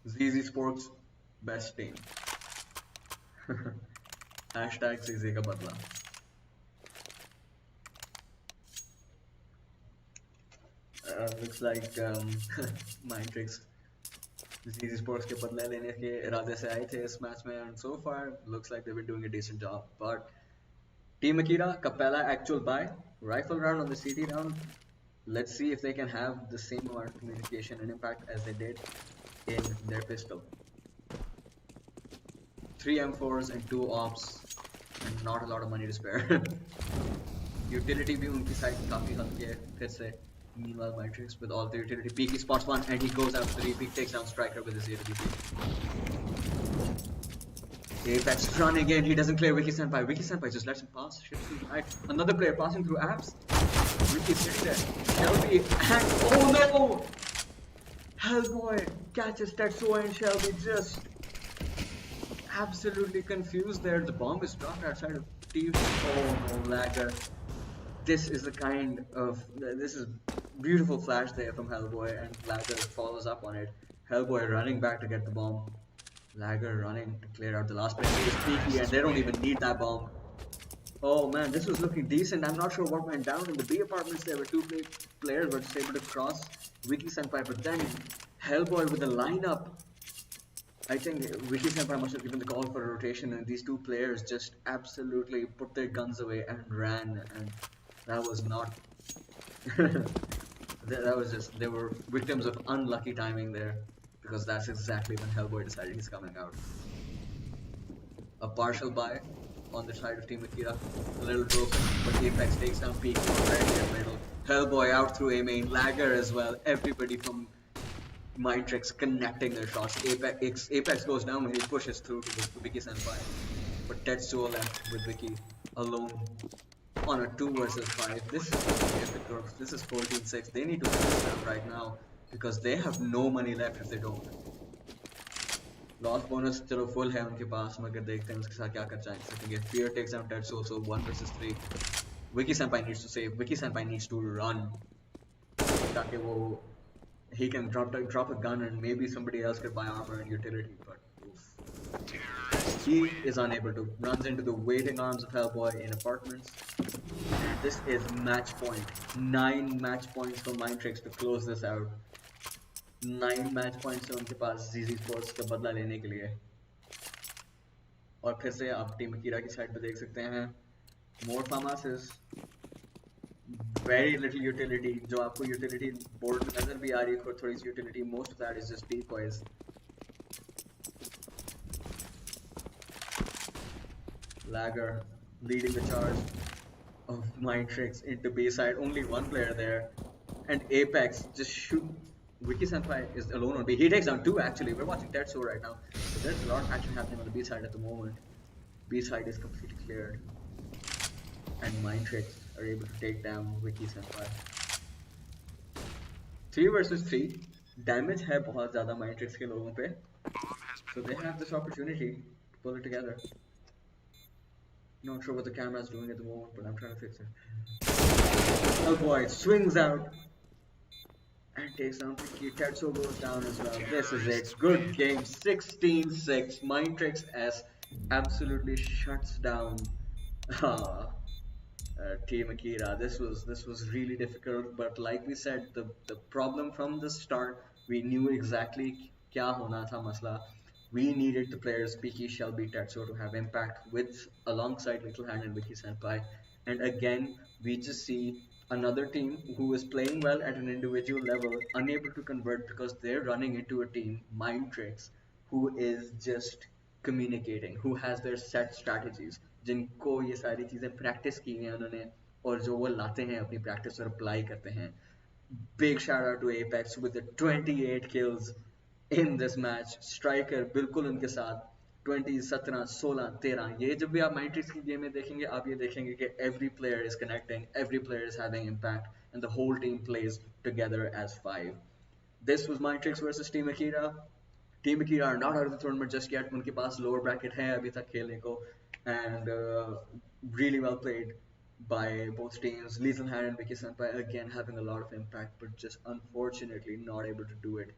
ZZ Sports best team. Hashtag ZZ का बदला. Looks like Mindtricks ZZ Sports के बदले लेने के इरादे से आए थे इस मैच में, and so far looks like they've been doing a decent job. But Team Akira, Capella actual buy, rifle round on the CT round. Let's see if they can have the same amount of communication and impact as they did in their pistol. 3 M4s and 2 ops, and not a lot of money to spare. Utility भी उनकी side काफी हल्की है फिर से. Meanwhile, Mindtricks with all the utility, Peaky spots one and he goes out for 3. Peak takes down Striker with his AWP. Apex running in, he doesn't clear Wiki Senpai. Wiki Senpai just lets him pass. Shifts to the right. Another player passing through apps. Wiki's sitting there. Shelby and oh no! Hellboy catches Tetsuo and Shelby just absolutely confused there. The bomb is dropped outside of Steve. Oh no, Lagger. This is beautiful flash there from Hellboy, and Lagger follows up on it. Hellboy running back to get the bomb. Lagger running to clear out the last player. He is peaky and they don't even need that bomb. Oh man, this was looking decent. I'm not sure what went down. In the B apartments there were 2 players were just able to cross Wiki Senpai, but then Hellboy with the lineup. I think Wiki Senpai must have given the call for a rotation, and these 2 players just absolutely put their guns away and ran, and that was not... that was just... They were victims of unlucky timing there, because that's exactly when Hellboy decided he's coming out. A partial buy on the side of Team Akira, a little broken, but Apex takes down Peak right in the middle. Hellboy out through A main, Lagger as well, everybody from Mindtricks connecting their shots. Apex goes down when he pushes through to Wiki Senpai, but Tetsuo left with Wiki alone on a 2 versus 5. This is 14-6. They need to win this round right now because they have no money left if they don't. Loss bonus चलो full है उनके पास, मगर देखते हैं उसके साथ क्या कर सकेंगे. Fear takes down Tetsuo, so 1 versus 3. Wiki Senpai needs to save. Wiki Senpai needs to run ताकि वो he can drop a gun and maybe somebody else could buy armor and utility, but oof. He is unable to. Runs into the waiting arms of Hellboy in apartments. And this is match point. 9 match points for Mindtricks to close this out. 9 match points है उनके पास जीजी sports का बदला लेने के लिए। और फिर से आप टीम अकीरा की साइड पे देख सकते हैं, मोर फार्मासिस, वेरी लिटिल यूटिलिटी। जो आपको यूटिलिटी बोर्ड में नजर भी आ रही है थोड़ी सी utility, most of that is just decoys. Lagger leading the charge of Mindtricks into B side. Only one player there, and Apex just shoot. Wiki Senpai is alone on B. He takes down two actually. We're watching Tetsuo right now, so there's a lot of action happening on the B side at the moment. B side is completely cleared, and Mindtricks are able to take down Wiki Senpai. 3 versus 3 damage है बहुत ज़्यादा माइंट्रिक्स के लोगों पे, so they have this opportunity to pull it together. Not sure what the camera is doing at the moment, but I'm trying to fix it. Oh boy, it swings out and takes down Vicky. Tetsuo goes down as well. This is it. Good game. 16-6. Mindtricks S absolutely shuts down Team Akira. This was really difficult, but like we said, the problem from the start, we knew exactly kya hona tha masla. We needed the players Piki, Shelby, Tetsuo to have impact with alongside Little Hand and Vicky Senpai. And again, we just see another team who is playing well at an individual level, unable to convert because they're running into a team, Mindtricks, who is just communicating, who has their set strategies, जिनको ये सारी चीज़ें practice की हैं उन्होंने, और जो वो लाते हैं अपनी प्रैक्टिस और अप्लाई करते हैं. Big shout out to Apex with the 28 kills in this match. Striker बिल्कुल उनके साथ 20, 17, 16, 13. ये जब भी आप Mindtricks की गेम में देखेंगे, आप ये देखेंगे कि every player is connecting, every player is having impact, and the whole team plays together as five. This was Mindtricks versus Team Akira. Team Akira are not out of the tournament just yet. उनके पास lower bracket है अभी तक खेलने को, and really well played by both teams. Lethal Hand and Vicky Senpai again having a lot of impact, but just unfortunately not able to do it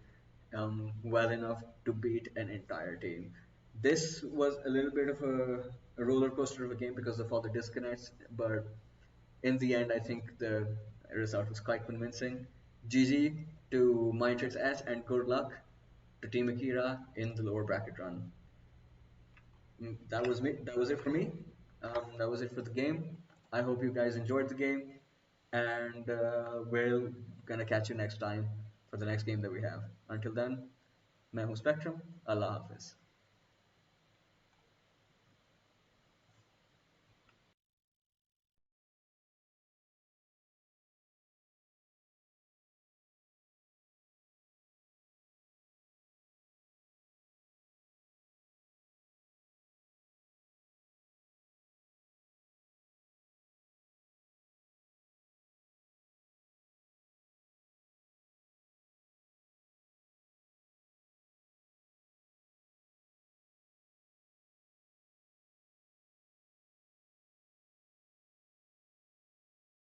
well enough to beat an entire team. This was a little bit of a roller coaster of a game because of all the disconnects, but in the end, I think the result was quite convincing. GG to Mindtricks S, and good luck to Team Akira in the lower bracket run. That was me. That was it for me. That was it for the game. I hope you guys enjoyed the game, and we're gonna catch you next time for the next game that we have. Until then, मैं हूँ Spectrum. Allah Hafiz.